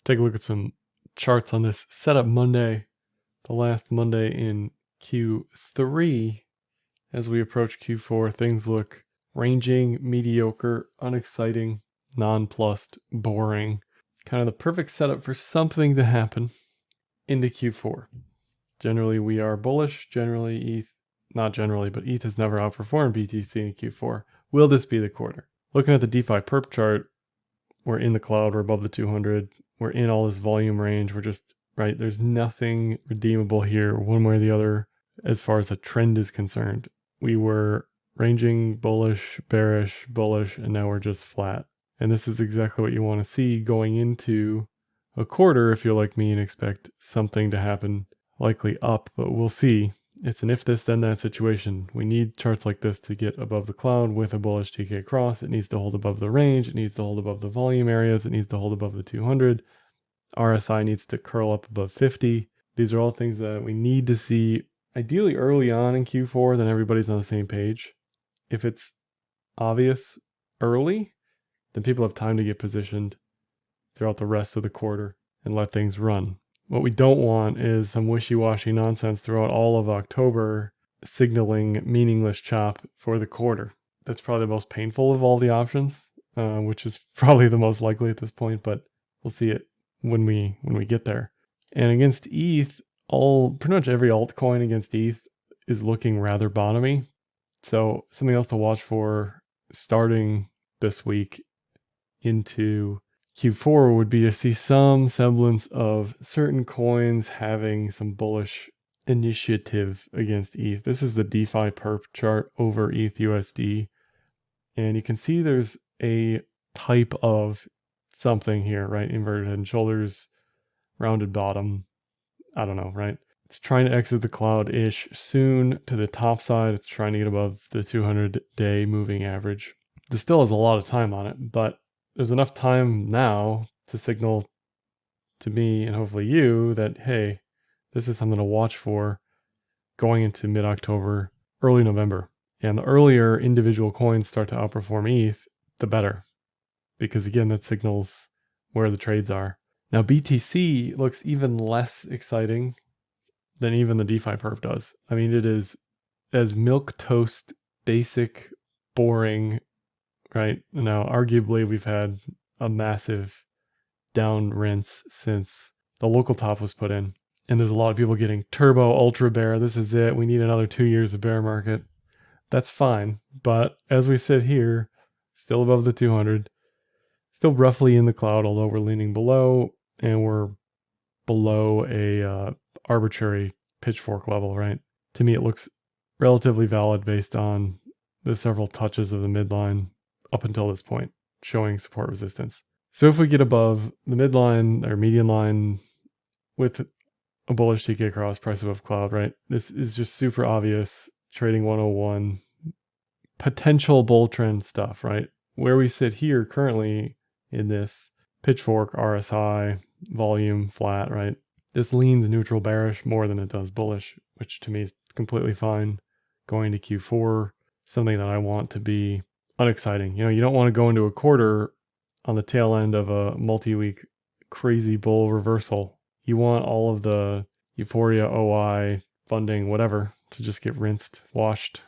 Let's take a look at some charts on this setup Monday, the last Monday in Q3. As we approach Q4, things look ranging, mediocre, unexciting, nonplussed, boring. Kind of the perfect setup for something to happen into Q4. Generally, we are bullish. Generally, ETH, not generally, but ETH has never outperformed BTC in Q4. Will this be the quarter? Looking at the DeFi Perp chart, we're in the cloud, we're above the 200, we're in all this volume range, we're just, right, there's nothing redeemable here one way or the other as far as a trend is concerned. We were ranging bullish, bearish, bullish, and now we're just flat. And this is exactly what you want to see going into a quarter if you're like me and expect something to happen, likely up, but we'll see. It's an if this then that situation. We need charts like this to get above the cloud with a bullish TK cross. It needs to hold above the range. It needs to hold above the volume areas. It needs to hold above the 200. RSI needs to curl up above 50. These are all things that we need to see ideally early on in Q4, then everybody's on the same page. If it's obvious early, then people have time to get positioned throughout the rest of the quarter and let things run. What we don't want is some wishy-washy nonsense throughout all of October signaling meaningless chop for the quarter. That's probably the most painful of all the options, which is probably the most likely at this point, but we'll see it when we get there. And against ETH, pretty much every altcoin against ETH is looking rather bottomy. So something else to watch for starting this week into Q4 would be to see some semblance of certain coins having some bullish initiative against ETH. This is the DeFi Perp chart over ETH USD. And you can see there's a type of something here, right? Inverted head and shoulders, rounded bottom. I don't know, right? It's trying to exit the cloud-ish soon to the top side. It's trying to get above the 200-day moving average. This still has a lot of time on it, but there's enough time now to signal to me and hopefully you that, hey, this is something to watch for going into mid-October, early November. And the earlier individual coins start to outperform ETH, the better. Because again, that signals where the trades are. Now, BTC looks even less exciting than even the DeFi Perp does. I mean, it is as milquetoast, basic, boring, right? Now, arguably, we've had a massive down rinse since the local top was put in. And there's a lot of people getting turbo, ultra bear. This is it. We need another 2 years of bear market. That's fine. But as we sit here, still above the 200, still roughly in the cloud, although we're leaning below and we're below a arbitrary pitchfork level, right? To me, it looks relatively valid based on the several touches of the midline up until this point, showing support resistance. So if we get above the midline or median line with a bullish TK cross, price above cloud, right? This is just super obvious trading 101, potential bull trend stuff, right? Where we sit here currently in this pitchfork, RSI, volume, flat, right? This leans neutral bearish more than it does bullish, which to me is completely fine going to Q4, something that I want to be unexciting. You know, you don't want to go into a quarter on the tail end of a multi-week crazy bull reversal. You want all of the euphoria, OI, funding, whatever, to just get rinsed, washed,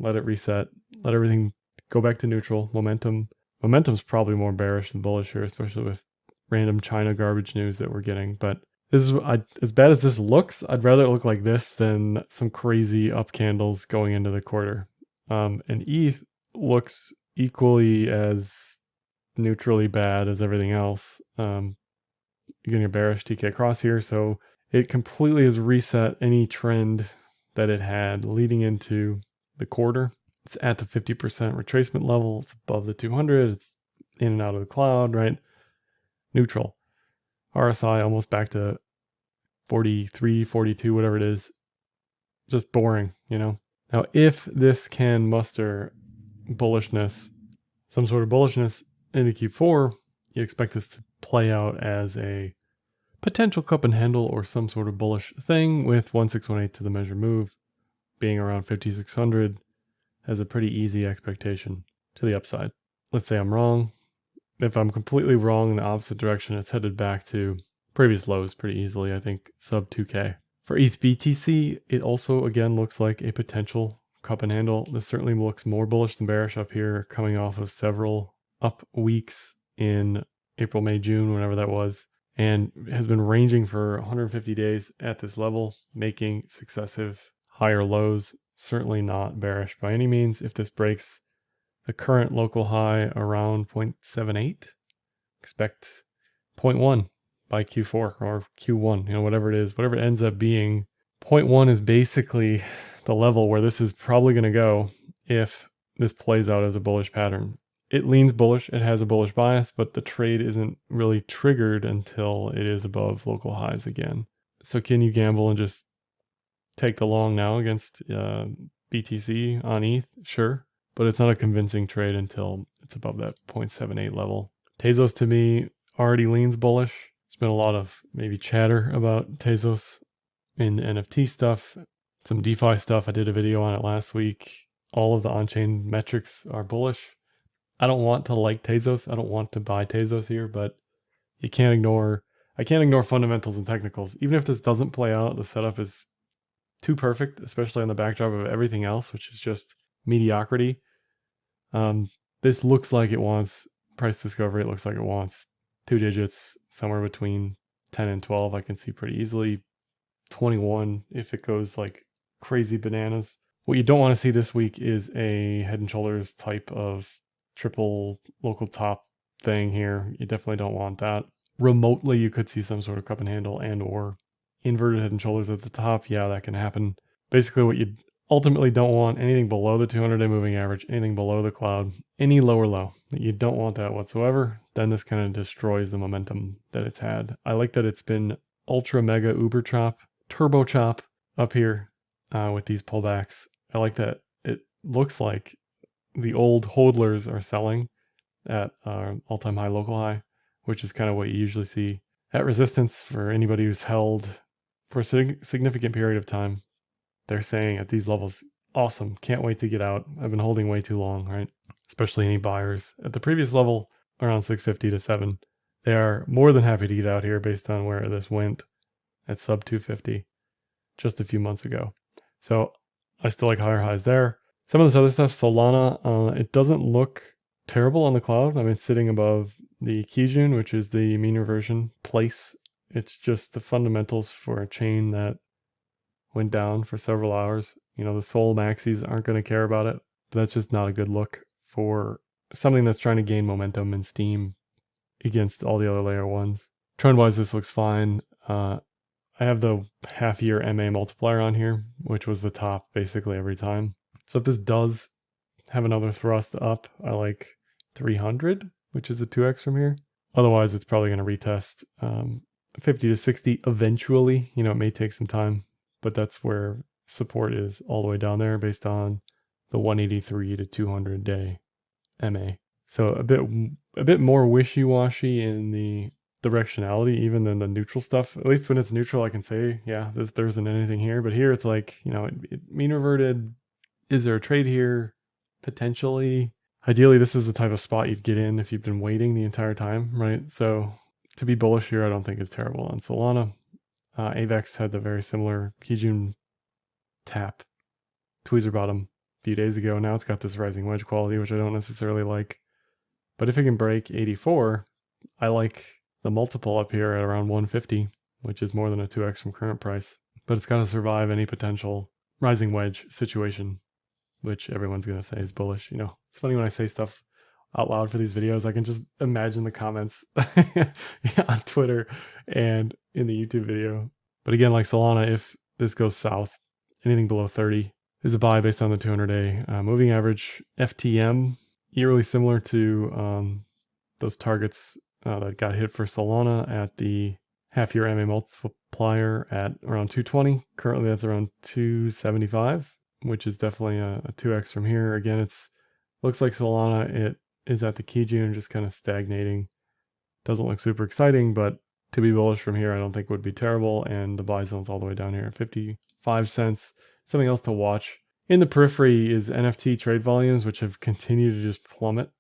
let it reset, let everything go back to neutral. Momentum's probably more bearish than bullish here, especially with random China garbage news that we're getting. But this is as bad as this looks, I'd rather it look like this than some crazy up candles going into the quarter. And ETH looks equally as neutrally bad as everything else. You're getting a bearish TK cross here, so it completely has reset any trend that it had leading into the quarter. It's at the 50% retracement level. It's above the 200. It's in and out of the cloud, right? Neutral. RSI almost back to 43, 42, whatever it is. Just boring, you know? Now, if this can muster bullishness, some sort of bullishness into Q4, you expect this to play out as a potential cup and handle or some sort of bullish thing with 1618 to the measure move being around 5600 as a pretty easy expectation to the upside. Let's say I'm wrong. if I'm completely wrong in the opposite direction, it's headed back to previous lows pretty easily, I think sub 2K. For ETH BTC, it also again looks like a potential cup and handle. This certainly looks more bullish than bearish up here, coming off of several up weeks in April, May, June, whenever that was, and has been ranging for 150 days at this level, making successive higher lows. Certainly not bearish by any means. If this breaks the current local high around 0.78, expect 0.1 by Q4 or Q1, whatever it is, whatever it ends up being. 0.1 is basically the level where this is probably going to go if this plays out as a bullish pattern. It leans bullish, it has a bullish bias, but the trade isn't really triggered until it is above local highs again. So can you gamble and just take the long now against BTC on ETH? Sure, but it's not a convincing trade until it's above that 0.78 level. Tezos to me already leans bullish. There's been a lot of maybe chatter about Tezos in the NFT stuff, some DeFi stuff. I did a video on it last week. All of the on-chain metrics are bullish. I don't want to like Tezos. I don't want to buy Tezos here, but you can't ignore, I can't ignore fundamentals and technicals. Even if this doesn't play out, the setup is too perfect, especially on the backdrop of everything else, which is just mediocrity. This looks like it wants price discovery. It looks like it wants 2 digits, somewhere between 10 and 12. I can see pretty easily 21 if it goes like crazy bananas. What you don't want to see this week is a head and shoulders type of triple local top thing here. You definitely don't want that. Remotely, you could see some sort of cup and handle and or inverted head and shoulders at the top. Yeah, that can happen. Basically, what you ultimately don't want, anything below the 200-day moving average, anything below the cloud, any lower low. You don't want that whatsoever. Then this kind of destroys the momentum that it's had. I like that it's been ultra mega uber chop, turbo chop up here with these pullbacks. I like that it looks like the old hodlers are selling at all-time high local high, which is kind of what you usually see at resistance for anybody who's held for a significant period of time. They're saying at these levels, awesome, can't wait to get out. I've been holding way too long, right? Especially any buyers at the previous level around 650 to 7. They are more than happy to get out here based on where this went at sub 250 just a few months ago. So I still like higher highs there. Some of this other stuff, Solana, it doesn't look terrible on the cloud. I mean, it's sitting above the Kijun, which is the mean reversion place. It's just the fundamentals for a chain that went down for several hours. The Sol maxis aren't going to care about it, but that's just not a good look for something that's trying to gain momentum and steam against all the other layer ones. Trend-wise, this looks fine. I have the half-year MA multiplier on here, which was the top basically every time. So if this does have another thrust up, I like 300, which is a 2x from here. Otherwise, it's probably going to retest 50 to 60 eventually. It may take some time, but that's where support is all the way down there based on the 183 to 200 day MA. So a bit more wishy-washy in the directionality even than the neutral stuff. At least when it's neutral, I can say, yeah, there isn't anything here. But here it's like, it mean reverted. Is there a trade here? Potentially. Ideally, this is the type of spot you'd get in if you've been waiting the entire time, right? So to be bullish here, I don't think is terrible on Solana. AVEX had the very similar Kijun tap tweezer bottom a few days ago. Now it's got this rising wedge quality, which I don't necessarily like. But if it can break 84, I like the multiple up here at around 150, which is more than a 2x from current price. But it's got to survive any potential rising wedge situation, which everyone's going to say is bullish. It's funny when I say stuff out loud for these videos, I can just imagine the comments on Twitter and in the YouTube video. But again, like Solana, if this goes south, anything below 30 is a buy based on the 200-day moving average. FTM, eerily similar to those targets that got hit for Solana at the half-year MA multiplier at around 220. Currently, that's around 275, which is definitely a 2x from here. Again, looks like Solana, it is at the Kijun, just kind of stagnating. Doesn't look super exciting, but to be bullish from here, I don't think would be terrible. And the buy zone's all the way down here at 55 cents. Something else to watch in the periphery is NFT trade volumes, which have continued to just plummet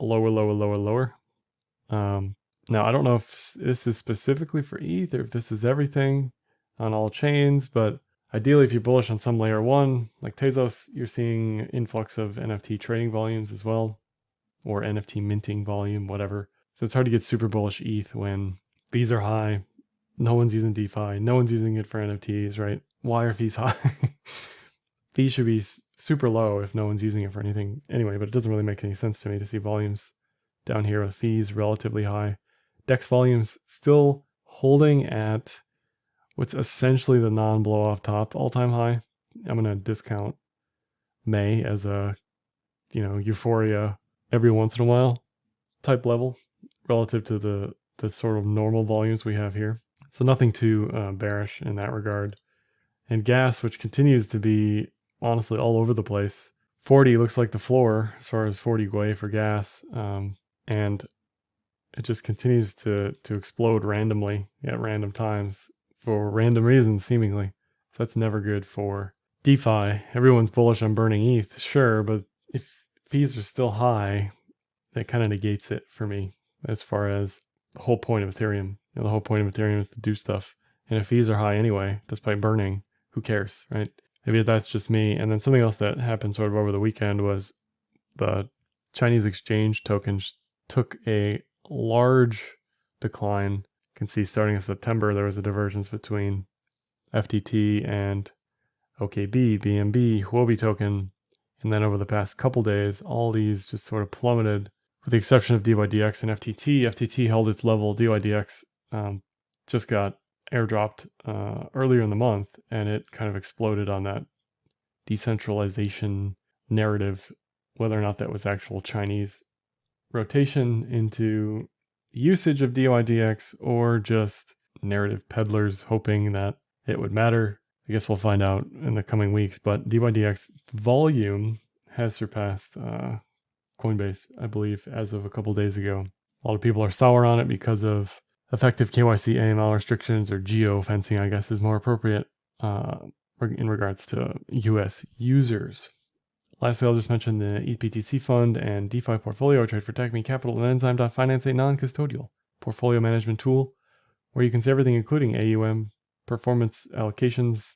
lower, lower, lower, lower. Now, I don't know if this is specifically for ETH or if this is everything on all chains, but ideally, if you're bullish on some layer one, like Tezos, you're seeing influx of NFT trading volumes as well, or NFT minting volume, whatever. So it's hard to get super bullish ETH when fees are high, no one's using DeFi, no one's using it for NFTs, right? Why are fees high? Fees should be super low if no one's using it for anything anyway, but it doesn't really make any sense to me to see volumes down here with fees relatively high. DEX volumes still holding at what's essentially the non-blow off top all-time high. I'm going to discount May as a, euphoria every once in a while type level relative to the sort of normal volumes we have here. So nothing too bearish in that regard. And gas, which continues to be honestly all over the place. 40 looks like the floor as far as 40 Gwei for gas. And it just continues to explode randomly at random times for random reasons, seemingly. So that's never good for DeFi. Everyone's bullish on burning ETH, sure, but if fees are still high, that kind of negates it for me as far as the whole point of Ethereum. The whole point of Ethereum is to do stuff. And if fees are high anyway, despite burning, who cares, right? Maybe that's just me. And then something else that happened sort of over the weekend was the Chinese exchange tokens took a large decline. You can see starting in September, there was a divergence between FTT and OKB, BNB, Huobi token. And then over the past couple days, all these just sort of plummeted with the exception of DYDX and FTT. FTT held its level. DYDX just got airdropped earlier in the month, and it kind of exploded on that decentralization narrative, whether or not that was actual Chinese rotation into usage of DYDX or just narrative peddlers hoping that it would matter. I guess we'll find out in the coming weeks, but DYDX volume has surpassed Coinbase, I believe, as of a couple days ago. A lot of people are sour on it because of effective KYC AML restrictions, or geo-fencing, I guess is more appropriate in regards to US users. Lastly, I'll just mention the ETHBTC fund and DeFi portfolio trade for TechMe Capital and Enzyme.finance, a non-custodial portfolio management tool where you can see everything, including AUM, performance allocations,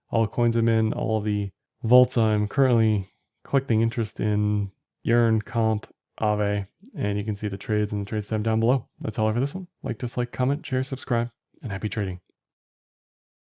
all the coins I'm in, all of the vaults I'm currently collecting interest in, Yearn, Comp, Aave, and you can see the trades and the trades tab down below. That's all for this one. Like, dislike, comment, share, subscribe, and happy trading.